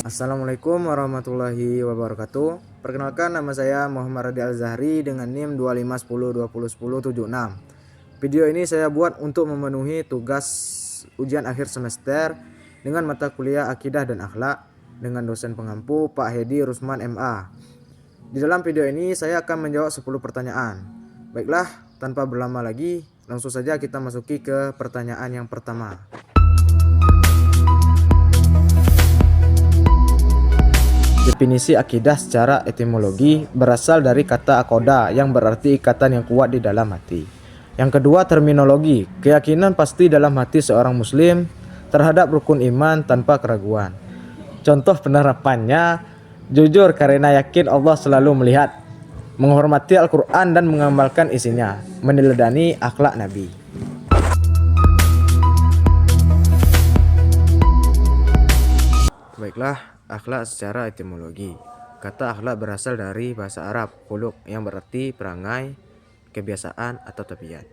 Assalamualaikum warahmatullahi wabarakatuh. Perkenalkan, nama saya Muhammad Radi Al-Zahri dengan NIM 2510201076. Video ini saya buat untuk memenuhi tugas ujian akhir semester dengan mata kuliah Akidah dan Akhlak dengan dosen pengampu Pak Hedi Rusman MA. Di dalam video ini saya akan menjawab 10 pertanyaan. Baiklah, tanpa berlama lagi, langsung saja kita masuki ke pertanyaan yang pertama. Definisi akidah secara etimologi berasal dari kata akoda yang berarti ikatan yang kuat di dalam hati. Yang kedua, terminologi, keyakinan pasti dalam hati seorang muslim terhadap rukun iman tanpa keraguan. Contoh penerapannya, jujur karena yakin Allah selalu melihat, menghormati Al-Quran dan mengamalkan isinya, meneladani akhlak Nabi. Baiklah, akhlak secara etimologi. Kata akhlak berasal dari bahasa Arab khuluq yang berarti perangai, kebiasaan atau tabiat.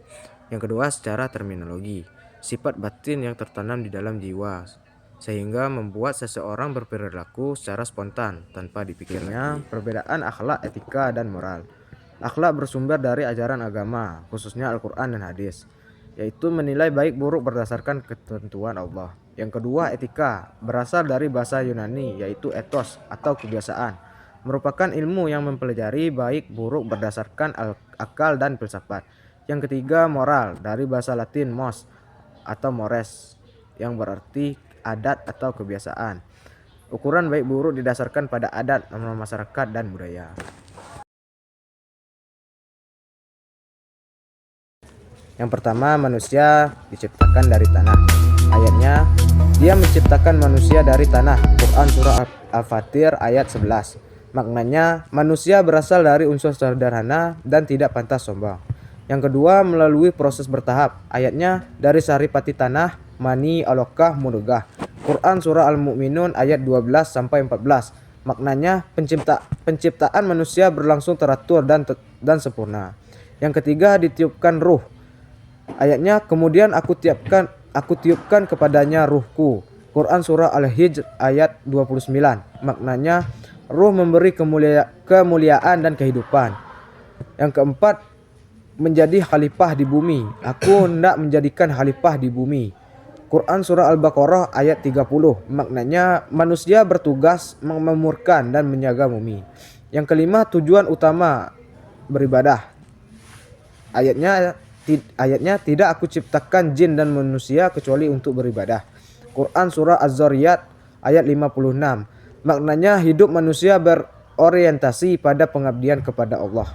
Yang kedua, secara terminologi, sifat batin yang tertanam di dalam jiwa sehingga membuat seseorang berperilaku secara spontan tanpa dipikirnya. Perbedaan akhlak, etika, dan moral. Akhlak bersumber dari ajaran agama, khususnya Al-Quran dan hadis, yaitu menilai baik buruk berdasarkan ketentuan Allah. Yang kedua, etika, berasal dari bahasa Yunani, yaitu ethos atau kebiasaan, merupakan ilmu yang mempelajari baik buruk berdasarkan akal dan filsafat. Yang ketiga, moral, dari bahasa Latin mos atau mores, yang berarti adat atau kebiasaan. Ukuran baik buruk didasarkan pada adat, norma masyarakat, dan budaya. Yang pertama, manusia diciptakan dari tanah. Ayatnya, Dia menciptakan manusia dari tanah. Quran Surah Al-Fatir ayat 11. Maknanya, manusia berasal dari unsur sederhana dan tidak pantas sombong. Yang kedua, melalui proses bertahap. Ayatnya, dari saripati tanah, mani, alokah, mudghah. Quran Surah Al-Mu'minun ayat 12-14. Maknanya, penciptaan manusia berlangsung teratur dan sempurna. Yang ketiga, ditiupkan ruh. Ayatnya, kemudian aku tiupkan kepadanya ruhku. Quran Surah Al-Hijr ayat 29. Maknanya, ruh memberi kemuliaan dan kehidupan. Yang keempat, menjadi khalifah di bumi. Aku hendak menjadikan khalifah di bumi. Quran Surah Al-Baqarah ayat 30. Maknanya, manusia bertugas memamurkan dan menjaga bumi. Yang kelima, tujuan utama beribadah. Ayatnya, tidak aku ciptakan jin dan manusia kecuali untuk beribadah. Quran Surah Az-Zariyat ayat 56. Maknanya, hidup manusia berorientasi pada pengabdian kepada Allah.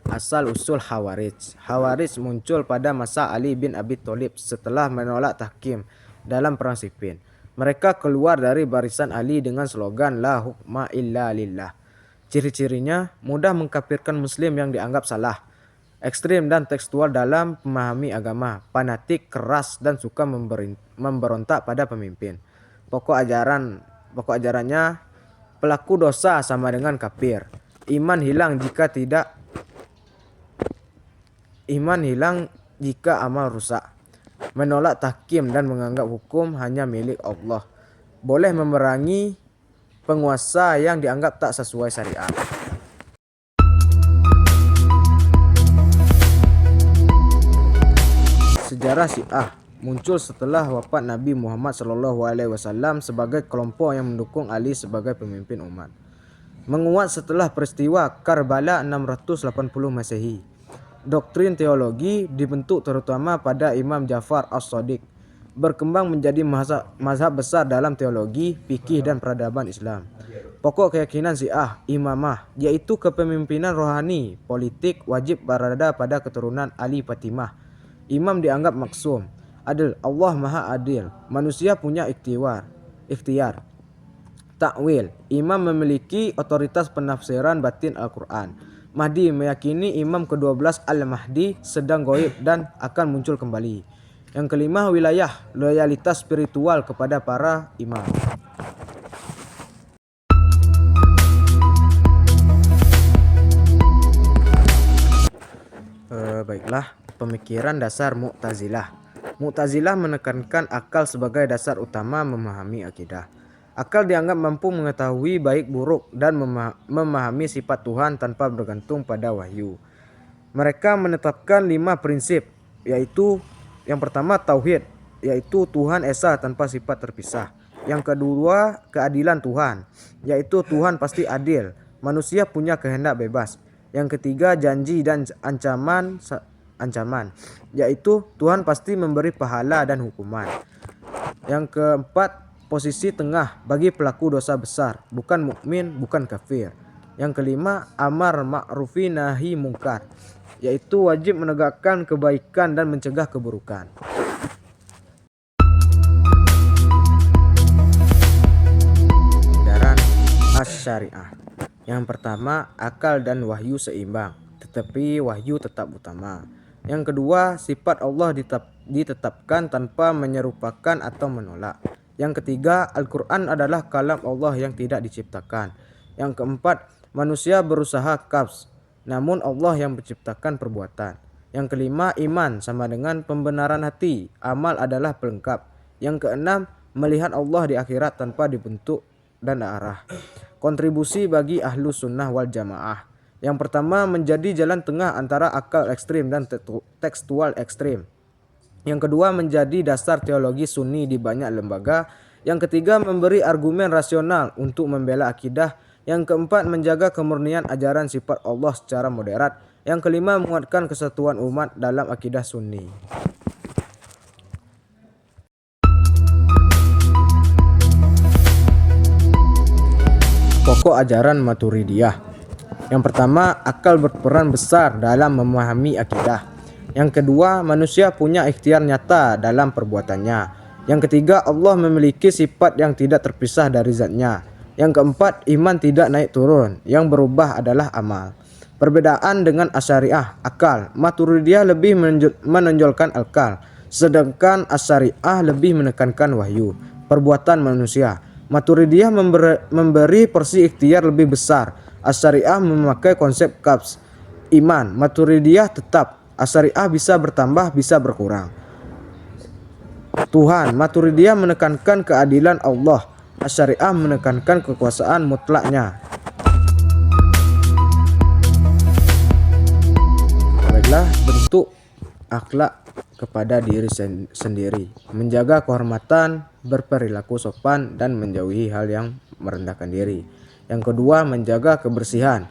Asal-usul Khawarij. Khawarij muncul pada masa Ali bin Abi Thalib setelah menolak tahkim dalam perang Siffin. Mereka keluar dari barisan Ali dengan slogan La hukma illa lillah. Ciri-cirinya, mudah mengkafirkan muslim yang dianggap salah, ekstrim dan tekstual dalam memahami agama, fanatik, keras, dan suka memberontak pada pemimpin. Pokok ajarannya, pelaku dosa sama dengan kafir. Iman hilang jika amal rusak. Menolak tahkim dan menganggap hukum hanya milik Allah. Boleh memerangi penguasa yang dianggap tak sesuai syariat. Sejarah Syiah muncul setelah wafat Nabi Muhammad SAW sebagai kelompok yang mendukung Ali sebagai pemimpin umat. Menguat setelah peristiwa Karbala 680 Masehi. Doktrin teologi dibentuk terutama pada Imam Ja'far As-Shadiq, berkembang menjadi mazhab besar dalam teologi, fikih, dan peradaban Islam. Pokok keyakinan Syiah, imamah, yaitu kepemimpinan rohani, politik, wajib berada pada keturunan Ali Fatimah. Imam dianggap maksum, adil, Allah maha adil, manusia punya ikhtiar. Takwil, imam memiliki otoritas penafsiran batin Al-Quran. Mahdi, meyakini imam ke-12 Al-Mahdi sedang gaib dan akan muncul kembali. Yang kelima, wilayah, loyalitas spiritual kepada para imam. Baiklah, pemikiran dasar Mu'tazilah. Mu'tazilah menekankan akal sebagai dasar utama memahami akidah. Akal dianggap mampu mengetahui baik buruk dan memahami sifat Tuhan tanpa bergantung pada wahyu. Mereka menetapkan 5 prinsip, yaitu yang pertama tauhid, yaitu Tuhan esa tanpa sifat terpisah. Yang kedua keadilan Tuhan, yaitu Tuhan pasti adil, manusia punya kehendak bebas. Yang ketiga janji dan ancaman, yaitu Tuhan pasti memberi pahala dan hukuman. Yang keempat posisi tengah bagi pelaku dosa besar, bukan mukmin, bukan kafir. Yang kelima amar ma'rufi nahi mungkar, yaitu wajib menegakkan kebaikan dan mencegah keburukan. Ajaran Asy-Syariah. Yang pertama, akal dan wahyu seimbang, tetapi wahyu tetap utama. Yang kedua, sifat Allah ditetapkan tanpa menyerupakan atau menolak. Yang ketiga, Al-Quran adalah kalam Allah yang tidak diciptakan. Yang keempat, manusia berusaha kabs, namun Allah yang menciptakan perbuatan. Yang kelima, iman sama dengan pembenaran hati, amal adalah pelengkap. Yang keenam, melihat Allah di akhirat tanpa dibentuk dan arah. Kontribusi bagi ahlu sunnah wal jamaah. Yang pertama, menjadi jalan tengah antara akal ekstrim dan tekstual ekstrim. Yang kedua, menjadi dasar teologi sunni di banyak lembaga. Yang ketiga, memberi argumen rasional untuk membela akidah. Yang keempat, menjaga kemurnian ajaran sifat Allah secara moderat. Yang kelima, menguatkan kesatuan umat dalam akidah sunni. Pokok ajaran Maturidiyah. Yang pertama, akal berperan besar dalam memahami akidah. Yang kedua, manusia punya ikhtiar nyata dalam perbuatannya. Yang ketiga, Allah memiliki sifat yang tidak terpisah dari zatnya. Yang keempat, iman tidak naik turun, yang berubah adalah amal. Perbedaan dengan Asy'ariyah, akal. Maturidiyah lebih menonjolkan akal, sedangkan Asy'ariyah lebih menekankan wahyu, perbuatan manusia. Maturidiyah memberi porsi ikhtiar lebih besar. Asy'ariyah memakai konsep kabs, iman. Maturidiyah tetap, Asy'ariyah bisa bertambah, bisa berkurang. Tuhan, Maturidiyah menekankan keadilan Allah, Asy'ariyah menekankan kekuasaan mutlaknya. Baiklah, bentuk akhlak kepada diri sendiri, menjaga kehormatan, berperilaku sopan, dan menjauhi hal yang merendahkan diri. Yang kedua, menjaga kebersihan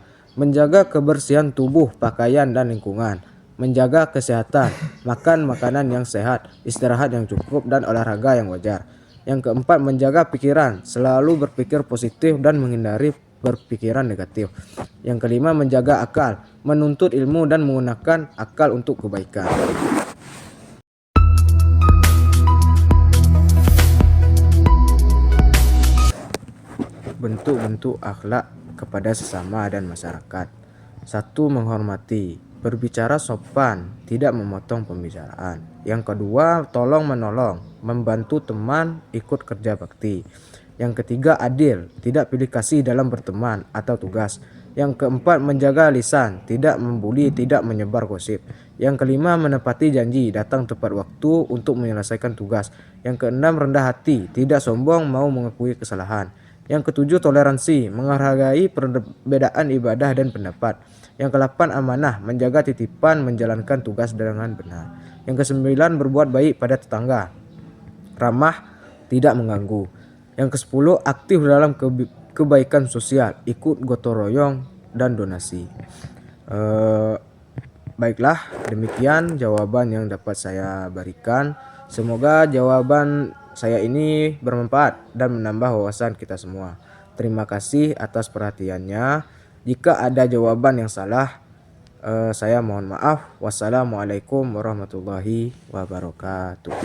tubuh, pakaian, dan lingkungan. Menjaga kesehatan, makan makanan yang sehat, istirahat yang cukup, dan olahraga yang wajar. Yang keempat, menjaga pikiran, selalu berpikir positif dan menghindari berpikiran negatif. Yang kelima, menjaga akal, menuntut ilmu dan menggunakan akal untuk kebaikan. Bentuk-bentuk akhlak kepada sesama dan masyarakat. 1. Menghormati, berbicara sopan, tidak memotong pembicaraan. Yang kedua, tolong menolong, membantu teman, ikut kerja bakti. Yang ketiga, adil, tidak pilih kasih dalam berteman atau tugas. Yang keempat, menjaga lisan, tidak membuli, tidak menyebar gosip. Yang kelima, menepati janji, datang tepat waktu untuk menyelesaikan tugas. Yang keenam, rendah hati, tidak sombong, mau mengakui kesalahan. Yang ketujuh, toleransi, menghargai perbedaan ibadah dan pendapat. Yang ke-8, amanah, menjaga titipan, menjalankan tugas dengan benar. Yang ke-9, berbuat baik pada tetangga, ramah, tidak mengganggu. Yang ke-10, aktif dalam kebaikan sosial, ikut gotong royong dan donasi. Baiklah, demikian jawaban yang dapat saya berikan. Semoga jawaban saya ini bermanfaat dan menambah wawasan kita semua. Terima kasih atas perhatiannya. Jika ada jawaban yang salah, saya mohon maaf. Wassalamualaikum warahmatullahi wabarakatuh.